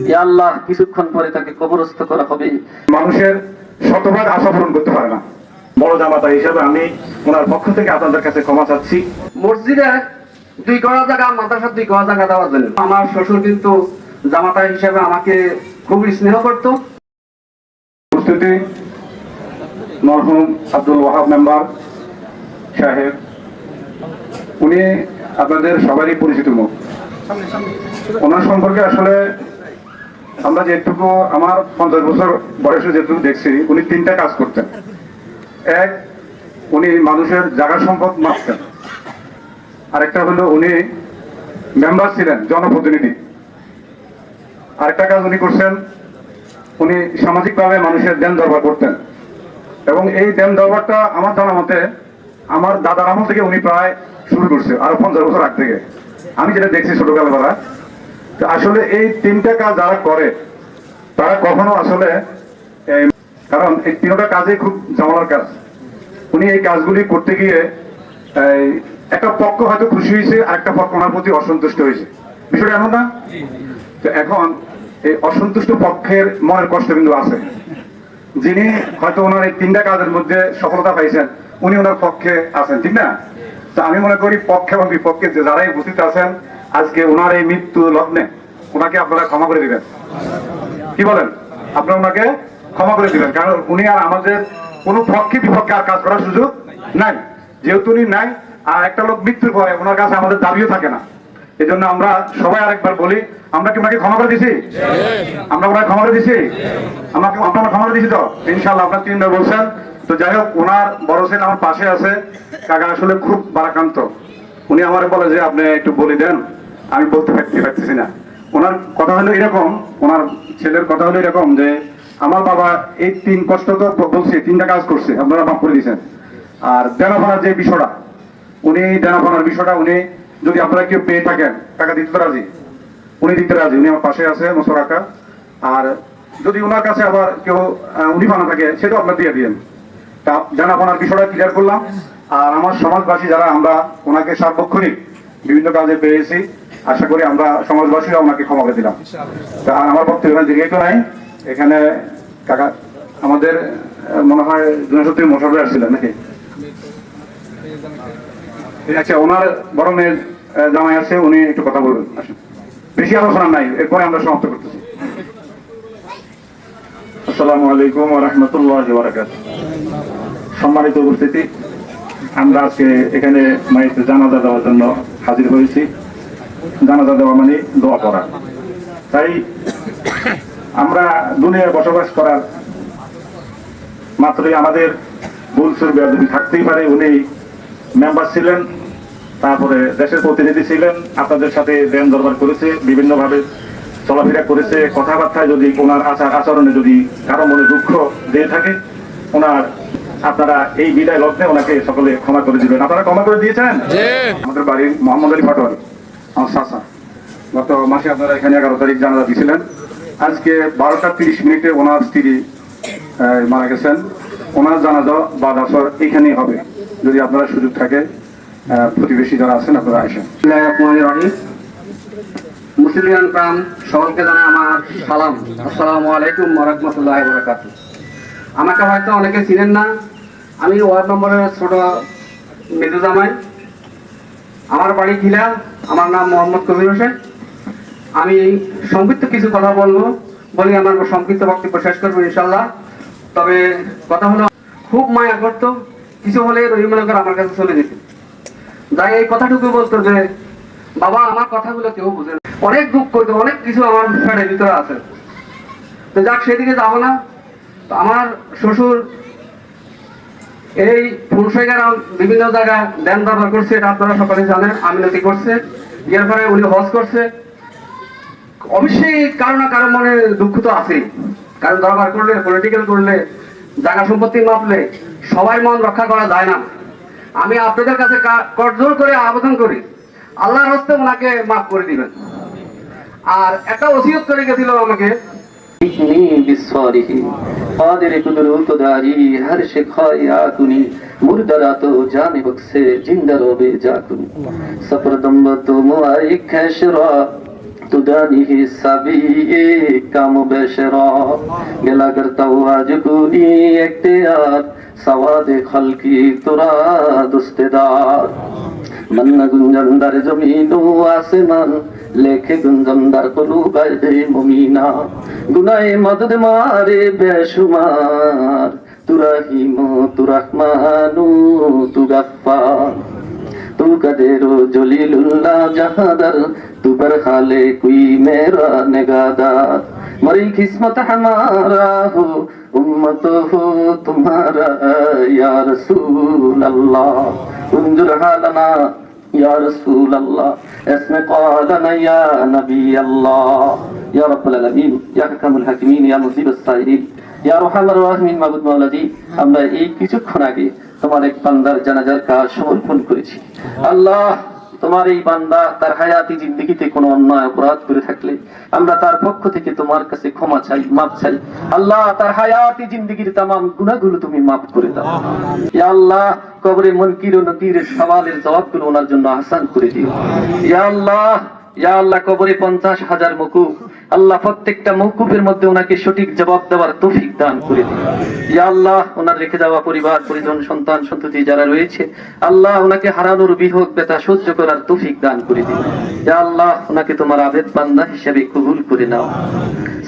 ইয়া আল্লাহ কিছুক্ষণ পরে তাকে কবরস্থ করা হবে। মানুষের শতভাগ আশা পূরণ করতে পারে না। বড় জামাতা হিসেবে আমি ওনার পক্ষ থেকে আপনাদের কাছে ক্ষমা চাচ্ছি। মসজিদে 2 গড়া জায়গা, মাদ্রাসার 2 গড়া জায়গা দেওয়ার জন্য আমার শ্বশুর কিন্তু জামাতা হিসেবে আমাকে খুবই স্নেহ করতো। উপস্থিতি মরহুম আব্দুল ওয়াহাব মেম্বার সাহেব, উনি আপনাদের সবারই পরিচিত মুখ। ওনার সম্পর্কে আসলে আমরা যেটুকু, আমার 50 বছর বয়সে যেটুকু দেখছি, উনি 3টা কাজ করতেন। এক, উনি মানুষের জায়গা সম্পদ মাপতেন। আরেকটা হলো উনি মেম্বার ছিলেন, জনপ্রতিনিধি। আরেকটা কাজ উনি করছেন, উনি সামাজিকভাবে মানুষের দেন দরবার করতেন। এবং এই দেন দরবারটা আমার জানা মতে আমার দাদার আমল থেকে উনি প্রায় শুরু করছে, আরো 50 বছর আগ থেকে আমি যেটা দেখছি ছোটবেলা। আসলে এই 3টা কাজ যারা করে তারা কখনো আসলে, কারণ এই 3টা কাজই খুব ঝামেলার কাজ। উনি এই কাজগুলি করতে গিয়ে একটা পক্ষ হয়তো খুশি হয়েছে, আরেকটা পক্ষ ওনার প্রতি অসন্তুষ্ট হয়েছে। বিষয়টা এমন না? তো এখন এই অসন্তুষ্ট পক্ষের মনের কষ্ট কিন্তু আছে। যিনি হয়তো ওনার এই 3টা কাজের মধ্যে সফলতা পাইছেন, উনি ওনার পক্ষে আছেন, ঠিক না? তো আমি মনে করি পক্ষে এবং বিপক্ষে যে যারাই উপস্থিত আছেন, আজকে ওনার এই মৃত্যু লগ্নে ওনাকে আপনারা ক্ষমা করে দিবেন। কি বলেন? আপনারা ওনাকে ক্ষমা করে দিবেন, কারণ উনি আর আমাদের কোনো পক্ষে বিপক্ষে আর কাজ করার সুযোগ নাই। যেহেতু উনি নাই, আর একটা লোক মৃত্যুর পরে ওনার কাছে আমাদের দাবিও থাকে না। এই জন্য আমরা সবাই আরেকবার বলি, আমরা কি ওনাকে ক্ষমা করে দিছি? আমরা ওনাকে ক্ষমা করে দিছি? আপনারা ক্ষমা করে দিছি তো? ইনশাল্লাহ। আপনার 3বার বলছেন। তো যাই হোক, ওনার বড় ছেলে আমার পাশে আছে, কাকা আসলে খুব বারাকান্ত। উনি আমার বলে যে আপনি একটু বলে দেন, আমি বলতে পারতেছি না। ওনার কথা হলো এরকম, ওনার ছেলের কথা হলো এরকম যে আমার বাবা এই 3 কষ্ট তো বলছে, 3টা কাজ করছে, আপনারা মাফ করে দিয়েছেন। আর দেনাফানার যে বিষয়টা, উনি দেনাফানার বিষয়টা উনি যদি আপনারা কেউ পেয়ে থাকেন, টাকা দিতে রাজি, উনি দিতে রাজি। উনি আমার পাশে আছে, মোস্তফা কাকা। আর যদি ওনার কাছে আবার কেউ উনি পানা থাকে, সেটাও আপনার দিয়ে দিয়েন। তা দেনাফানার বিষয়টা ক্লিয়ার করলাম। আর আমার সমাজবাসী যারা, আমরা ওনাকে সার্বক্ষণিক বিভিন্ন কাজে পেয়েছি, আশা করি আমরা সমাজবাসীরা ওনাকে ক্ষমা করে দিলাম। তা আমার বক্তব্য এখানে দীর্ঘায়িত নাই। এখানে কাকা আমাদের মনে হয় 270 মোশারফ আসছিলেন নাকি? আচ্ছা, ওনার বড় মেয়ের জামাই আছে, উনি একটু কথা বলবেন। আসুন, বেশি আলোচনা নাই, এরপরে আমরা সমাপ্ত করতেছি। আসসালামু আলাইকুম ওয়া রাহমাতুল্লাহি ওয়া বারাকাতুহু। সম্মানিত উপস্থিতি, আমরা আজকে এখানে মায়ের জানাজা দেওয়ার জন্য হাজির হয়েছি। জানাজা দেওয়া মানে দোয়া করা। তাই আমরা দুনিয়ায় বসবাস করার মাত্রই আমাদের ভুল বেয়াদবি থাকতেই পারে। উনি মেম্বার ছিলেন, তারপরে দেশের প্রতিনিধি ছিলেন, আপনাদের সাথে দেন দরবার করেছে, বিভিন্নভাবে চলাফেরা করেছে। কথাবার্তায় যদি ওনার আচরণে যদি কারো মনে দুঃখ দিয়ে থাকে, ওনার আপনারা এই বিদায় লগ্নে ওনাকে সকলে ক্ষমা করে দিবেন। আপনারা ক্ষমা করে দিয়েছেন? আমাদের বাড়ির মোহাম্মদ আলী পাটোয়ারি, আমার চাচা, গত মাসে আপনারা এখানে 11 তারিখ জানাজা দিয়েছিলেন। আজকে 12টা 30 মিনিটে ওনার স্ত্রী মারা গেছেন। ওনার জানাজা বাদ আসর এখানেই হবে, যদি আপনারা সুযোগ থাকে, প্রতিবেশী যারা আছেন আপনারা আসেন। মুসলিয়ান প্রাণ সকলকে জানাই আমার সালাম। আসসালামু আলাইকুম ওয়া রাহমাতুল্লাহি ওয়া বারাকাতুহু। আমাকে হয়তো অনেকে চিনেন না, আমি ওয়ার্ড নম্বরের ছোট মেজু জামাই। আমার বাড়ি ঘিলা, আমার নাম মোহাম্মদ কবির হোসেন। আমি সংক্ষিপ্ত কিছু কথা বলবো, বলি আমার সংক্ষিপ্ত বক্তব্য শেষ করবো ইনশাল্লাহ। তবে কথা হলো, খুব মায়া করতো, কিছু হলে রহিমুল করে আমার কাছে চলে যেত। যাই এই কথাটুকু বলতো যে বাবা আমার কথাগুলো কেউ বুঝে না, অনেক দুঃখ করতো, অনেক কিছু আমার ফ্যানের ভিতরে আছে। তো যাক, সেদিকে যাবো না। তো আমার শ্বশুর এই ফুলশাইগার বিভিন্ন জায়গায় দেন দরবার করছে, এটা আপনারা সকলে জানেন। আমিনতি করছে, এর পরে উনি হজ করছে। অবশ্যই কারো না কারো মনে দুঃখ তো আছেই, কারণ দরবার করলে, পলিটিক্যাল করলে, জায়গা সম্পত্তি মাপলে সবাই মন রক্ষা করা যায় না। আমি আপনাদের কাছে করজোর করে আবেদন করি, আল্লাহর হস্তে ওনাকে মাফ করে দিবেন। আর একটা ওসিয়ত করে গেছিল আমাকে, تدانيه السبي كم بشرا گلا کرتا ہوا جکونی اختیار سواد خلقی ترا دستدار من گنجن در زمین و آسمان لیکھے گنجن در قلوب مومینہ گناہ مدد مارے بے شمار تو رحیم تو رحمان تو غفار تو قدیر و جلیل اللہ جہادر تو برخالے کوئی میرا نگادار مری قسمت ہمارا ہو امت ہو تمہارا یا رسول اللہ انظر حالنا یا رسول اللہ اسم قالنا یا نبی اللہ یا رب العالمین یا حکم الحاکمین یا مصیب السائلین ইয়া রহমানুর রহিম মাবুদ মাওলাজি আমরা এই কিছুক্ষণ আগে তোমার এক বান্দার জানাজার কাজ সমর্পণ করেছি আল্লাহ তোমার এই বান্দা তার হায়াতি জিন্দেগিতে কোনো অন্যায় অপরাধ করে থাকলে আমরা তার পক্ষ থেকে তোমার কাছে ক্ষমা চাই মাফ চাই আল্লাহ তার হায়াতি জিন্দেগির तमाम গুনাহগুলো তুমি মাফ করে দাও ইয়া আল্লাহ কবরে মুনকির ও নকির সওয়ালের জবাবগুলো ওনার জন্য আসান করে দিও ইয়া আল্লাহ কবরে 50,000 মকুফ আল্লাহ প্রত্যেকটা মওকুফের মধ্যে ওনাকে সঠিক জবাব দেওয়ার তৌফিক দান করে দিন ইয়া আল্লাহ ওনার রেখে যাওয়া পরিবার পরিজন সন্তান সন্ততি যারা রয়েছে আল্লাহ ওনাকে হারানোর বিহগ ব্যথা সহ্য করার তৌফিক দান করে দিন ইয়া আল্লাহ ওনাকে তোমার আবেদ বান্দা হিসেবে কবুল করে নাও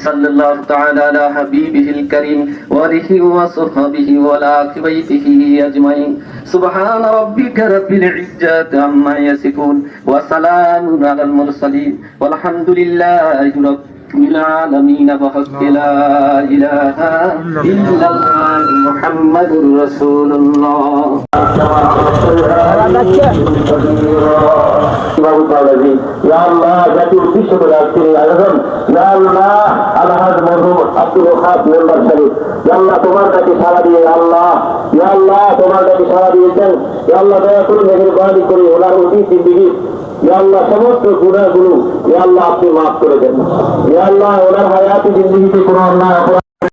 সাল্লাল্লাহু তাআলা আলা হাবিবিহিল কারীম ওয়া আলিহি ওয়া সাহবিহি ওয়া আলা আকিবাইতিহি আজমাইন সুবহান রাব্বিকা রাব্বিল ইজ্জাতি আম্মা ইয়াসিফুন ওয়া সালামুন আলাল মুরসালিন ওয়ালহামদুলিল্লাহি রাব্বিল আলামিন বহক লা ইলাহা ইল্লাল্লাহ মুহাম্মাদুর রাসূলুল্লাহ ইয়া আল্লাহ জাতির উদ্দেশ্য করে আজকের এই আয়োজন ইয়া আল্লাহ আলহাজ মরহুম আব্দুল ওয়াহাব মেম্বার সাহেব ইয়া আল্লাহ তোমার কাছে সাড়া দিয়ে আল্লাহ ইয়া আল্লাহ তোমার কাছে সাড়া দিয়েছেন ইয়া আল্লাহ দয়া করে মেহেরবানি করে ওনার অতীত জিন্দেগি ইয়া আল্লাহ সমস্ত গুনাহগুলো ইয়া আল্লাহ আপনি মাফ করে দেন ইয়া আল্লাহ ওনার হায়াতি জিন্দেগিতে কোনো অন্যায়